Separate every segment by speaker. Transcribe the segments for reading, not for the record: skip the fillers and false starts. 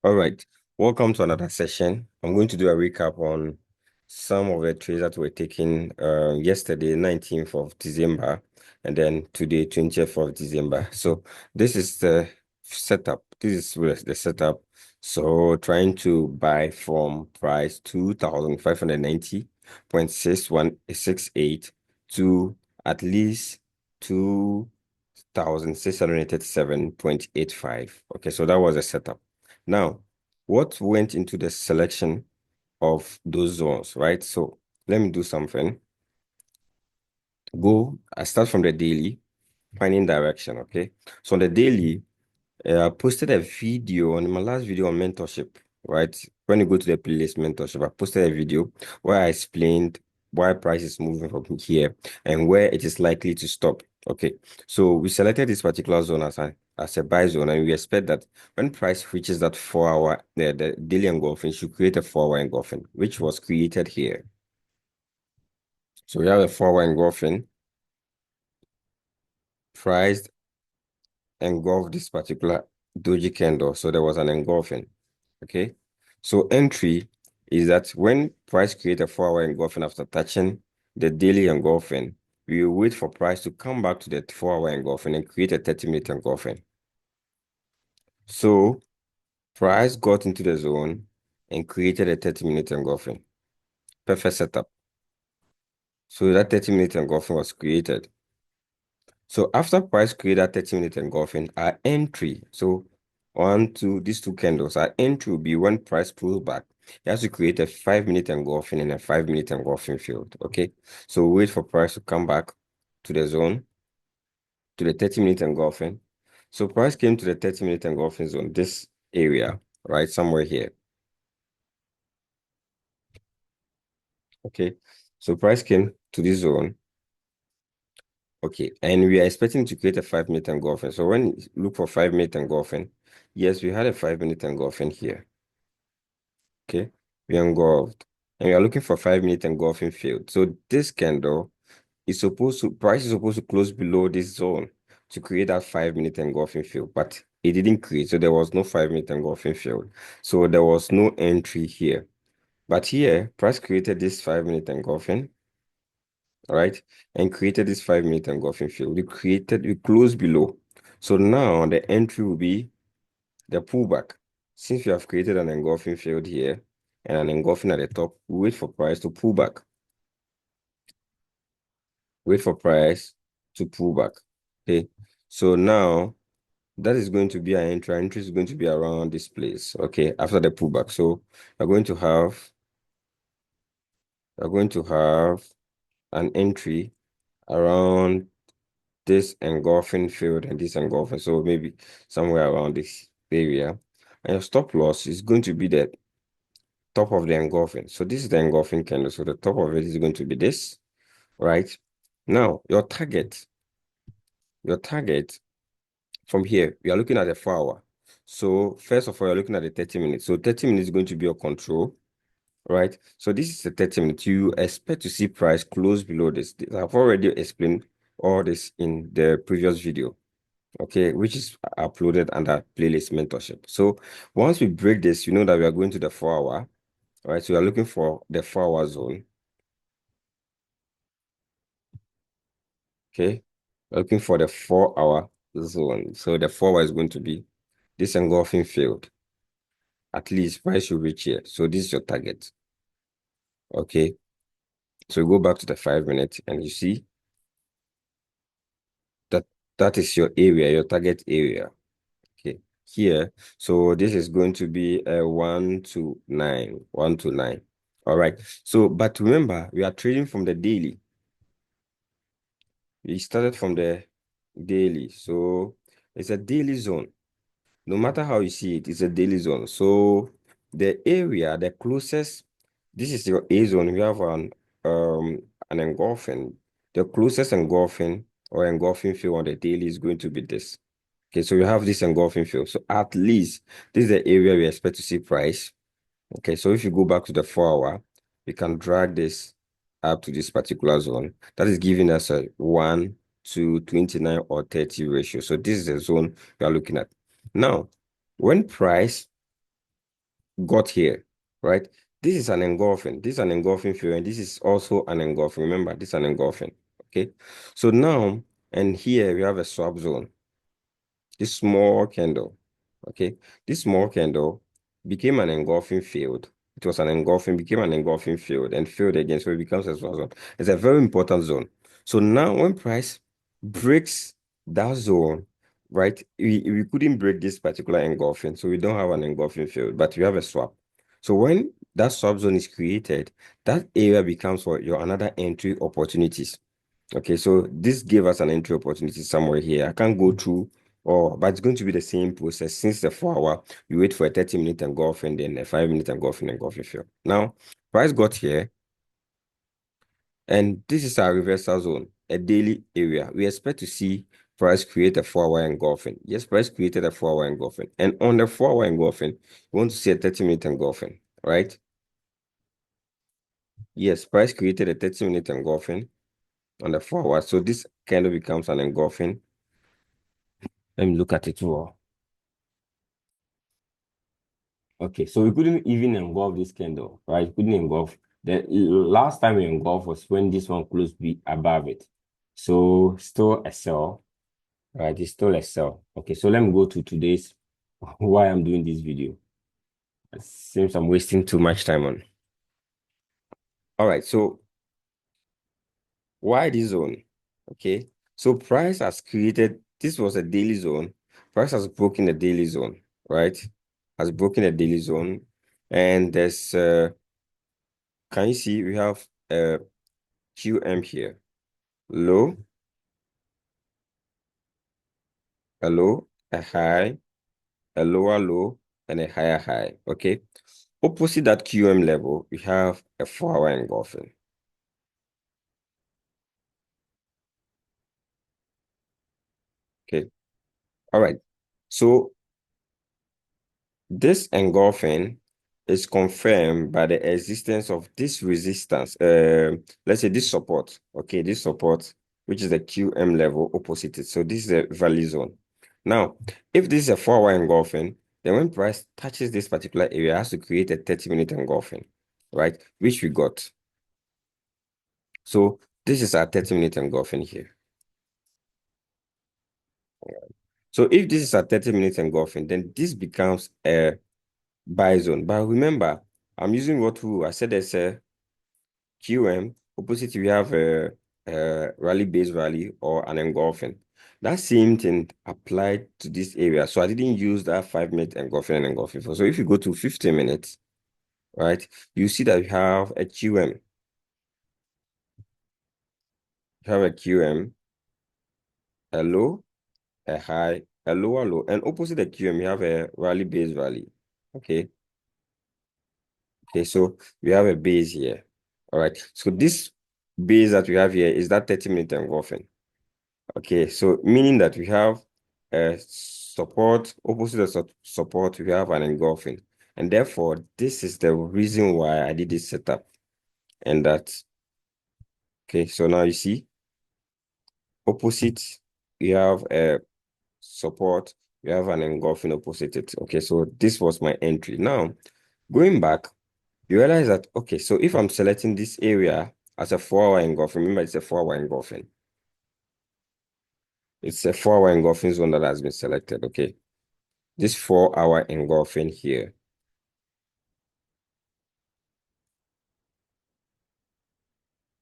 Speaker 1: All right, welcome to another session. I'm going to do a recap on some of the trades that were taken yesterday, 19th of December, and then today, 20th of December. So this is the setup. This is the setup. So trying to buy from price 2,590.6168 to at least 2,637.85. Okay, so that was a setup. Now, what went into the selection of those zones, right? So let me do something. I start from the daily, finding direction, okay? So on the daily, I posted a video on my last video on mentorship, right? When you go to the playlist mentorship, I posted a video where I explained why price is moving from here and where it is likely to stop. Okay, so we selected this particular zone as a buy zone, and we expect that when price reaches that 4 hour, the daily engulfing should create a 4 hour engulfing, which was created here. So we have a 4 hour engulfing, price engulfed this particular doji candle, so there was an engulfing. Okay, so entry is that when price create a 4 hour engulfing after touching the daily engulfing, we will wait for price to come back to the 4 hour engulfing and create a 30-minute engulfing. So price got into the zone and created a 30-minute engulfing. Perfect setup. So that 30-minute engulfing was created. So after price create that 30-minute engulfing, our entry, so these two candles, our entry will be when price pulls back. It has to create a 5-minute engulfing and a 5-minute engulfing field. Okay. So wait for price to come back to the zone, to the 30-minute engulfing. So price came to the 30-minute engulfing zone, this area, right? Somewhere here. Okay. So price came to this zone. Okay, and we are expecting to create a 5-minute engulfing. So when you look for 5-minute engulfing, yes, we had a 5-minute engulfing here. Okay, we engulfed, and we are looking for 5-minute engulfing field. So this candle is price is supposed to close below this zone to create that 5-minute engulfing field, but it didn't create, so there was no 5-minute engulfing field. So there was no entry here. But here, price created this 5-minute engulfing, all right, and created this 5-minute engulfing field. We closed below. So now the entry will be the pullback. Since we have created an engulfing field here and an engulfing at the top, we wait for price to pull back. Wait for price to pull back. Okay. So now that is going to be our entry. Our entry is going to be around this place. Okay. After the pullback. So we're going to have an entry around this engulfing field and this engulfing. So maybe somewhere around this area. And your stop loss is going to be the top of the engulfing. So this is the engulfing candle. So the top of it is going to be this, right? Now, your target from here, we are looking at the 4 hour. So first of all, you're looking at the 30 minutes. So 30 minutes is going to be your control, right? So this is the 30 minutes. You expect to see price close below this. I've already explained all this in the previous video, okay, which is uploaded under playlist mentorship. So once we break this, you know that we are going to the 4 hour, right? So we are looking for the 4 hour zone, okay? We're looking for the 4 hour zone. So the 4 hour is going to be this engulfing field. At least price should reach here. So this is your target, okay? So we go back to the 5 minutes and you see that that is your area, your target area. Okay, here. So this is going to be a 1 to 9, 1 to 9. All right. So, but remember, we are trading from the daily. We started from the daily. So it's a daily zone. No matter how you see it, it's a daily zone. So the area, the closest, this is your A zone. We have an engulfing. The closest engulfing or engulfing field on the daily is going to be this. Okay, so you have this engulfing field. So at least this is the area we expect to see price. Okay, so if you go back to the 4 hour, we can drag this up to this particular zone. That is giving us a 1 to 29 or 30 ratio. So this is the zone we are looking at. Now, when price got here, right? This is an engulfing. This is an engulfing field, and this is also an engulfing. Remember, this is an engulfing. Okay. So now, and here we have a swap zone. This small candle, okay? This small candle became an engulfing field. It was an engulfing, became an engulfing field and field again, so it becomes a swap zone. It's a very important zone. So now when price breaks that zone, right? We couldn't break this particular engulfing, so we don't have an engulfing field, but we have a swap. So when that swap zone is created, that area becomes for your another entry opportunities. Okay, so this gave us an entry opportunity somewhere here. I can't go through, but it's going to be the same process. Since the 4 hour, you wait for a 30-minute engulfing, then a 5-minute engulfing field. Now, price got here, and this is our reversal zone, a daily area. We expect to see price create a 4 hour engulfing. Yes, price created a 4 hour engulfing. And on the 4 hour engulfing, we want to see a 30-minute engulfing, right? Yes, price created a 30-minute engulfing on the 4 hours. So this kind of becomes an engulfing. Let me look at it more. Okay, so we couldn't even engulf this candle, right? We couldn't engulf. The last time we engulf was when this one closed above it. So still a sell, right? It's still a sell. Okay, so let me go to today's why I'm doing this video. It seems I'm wasting too much time on. All right, so why this zone? Okay, so price has created, this was a daily zone. Price has broken the daily zone, right? Has broken the daily zone. And there's can you see we have QM here? Low, a low, a high, a lower low, and a higher high. Okay. Opposite that QM level, we have a 4 hour engulfing. Okay. All right. So this engulfing is confirmed by the existence of this resistance. Let's say this support. Okay, this support, which is the QM level opposite it. So this is a value zone. Now, if this is a 4 hour engulfing, then when price touches this particular area, it has to create a 30-minute engulfing, right? Which we got. So this is our 30-minute engulfing here. So if this is a 30-minute engulfing, then this becomes a buy zone. But remember, I'm using what rule? I said there's a QM. Opposite, we have a rally base rally or an engulfing. That same thing applied to this area. So I didn't use that 5-minute engulfing and engulfing. So if you go to 15 minutes, right, you see that we have a QM. You have a QM, a low, a high, a lower low. And opposite the QM, you have a rally base rally. Okay. Okay, so we have a base here. All right. So this base that we have here is that 30-minute engulfing. Okay, so meaning that we have a support, opposite of support, we have an engulfing. And therefore, this is the reason why I did this setup. And that, okay, so now you see, opposite, we have a support, we have an engulfing opposite it. Okay, so this was my entry. Now, going back, you realize that, okay, so if I'm selecting this area as a 4 hour engulfing, remember it's a 4 hour engulfing. It's a 4 hour engulfing zone that has been selected, okay? This 4 hour engulfing here.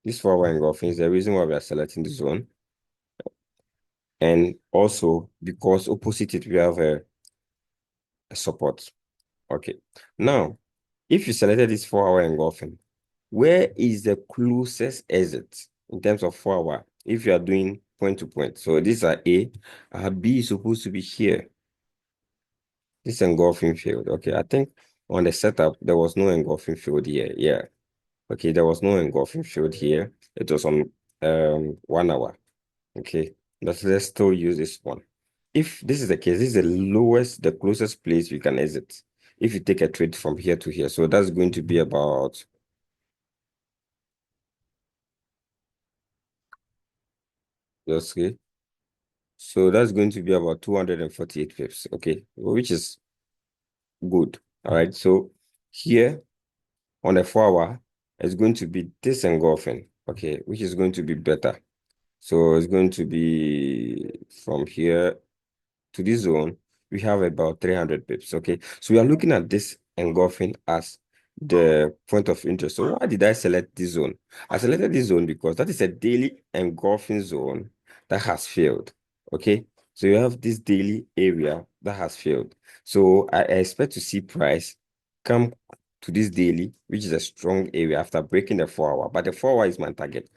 Speaker 1: This 4 hour engulfing is the reason why we are selecting the zone. And also because opposite it, we have a support. Okay. Now, if you selected this 4 hour engulfing, where is the closest exit in terms of 4 hour? If you are doing point to point. So these are A, B is supposed to be here. This engulfing field. Okay, I think on the setup, there was no engulfing field here. Yeah. Okay, there was no engulfing field here. It was on 1 hour. Okay, let's still use this one. If this is the case, this is the lowest, the closest place you can exit. If you take a trade from here to here, so that's going to be about, let's see. So that's going to be about 248 pips. Okay, which is good. All right. So Here on the 4 hour, it's going to be this engulfing, okay, which is going to be better. So it's going to be from here to this zone, we have about 300 pips, okay? So we are looking at this engulfing as the point of interest. So why did I select this zone? I selected this zone because that is a daily engulfing zone that has failed, okay? So you have this daily area that has failed. So I expect to see price come to this daily, which is a strong area after breaking the 4 hour, but the 4 hour is my target.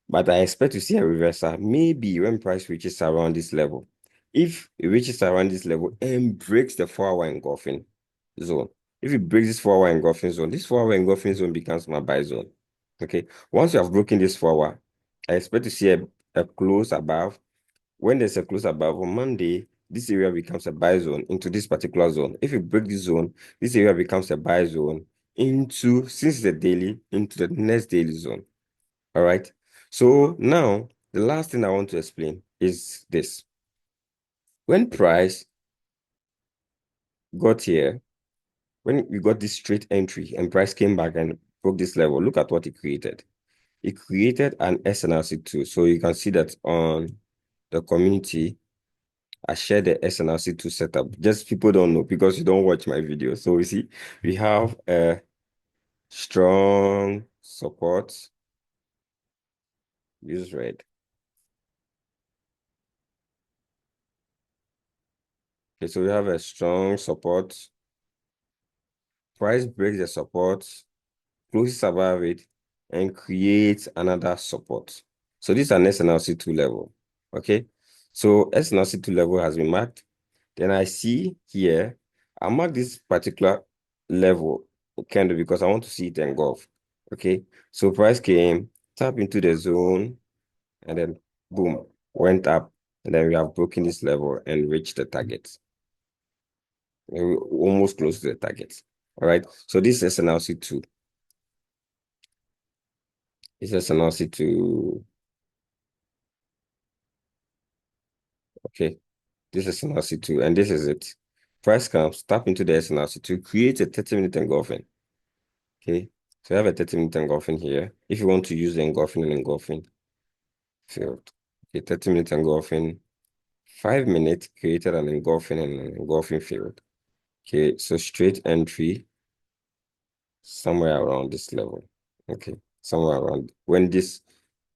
Speaker 1: But I expect to see a reversal maybe when price reaches around this level. If it reaches around this level and breaks the 4 hour engulfing zone, if it breaks this 4 hour engulfing zone, this 4 hour engulfing zone becomes my buy zone. Okay. Once you have broken this 4 hour, I expect to see a close above. When there's a close above on Monday, this area becomes a buy zone into this particular zone. If you break this zone, this area becomes a buy zone into, since the daily, into the next daily zone. All right. So now the last thing I want to explain is this. When price got here, when we got this straight entry and price came back and broke this level, look at what it created. It created an SNLC2. So you can see that on the community, I shared the SNLC2 setup. Just people don't know because you don't watch my video. So we see we have a strong support. Use red. Okay, so we have a strong support. Price breaks the support, closes above it, and creates another support. So this is an SNLC2 level. Okay. So SNLC2 level has been marked. Then I see here, I mark this particular level kind of because I want to see it engulf. Okay. So price came, tap into the zone, and then boom, went up. And then we have broken this level and reached the target. We're almost close to the target. All right. So this is SNLC2. It's SNLC2. Okay. This is SNLC2, and this is it. Price comes, tap into the SNLC2, create a 30-minute engulfing. Okay. So I have a 30-minute engulfing here. If you want to use the engulfing and engulfing field. Okay, 30-minute engulfing, 5 minutes created an engulfing and an engulfing field. Okay, so straight entry somewhere around this level. Okay, somewhere around when this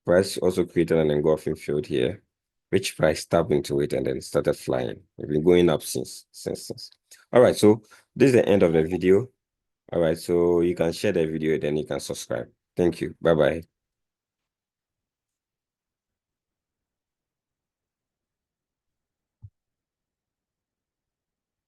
Speaker 1: price also created an engulfing field here, which price tapped into it and then started flying. We've been going up since. All right, so this is the end of the video. All right, so you can share the video, then you can subscribe. Thank you. Bye-bye.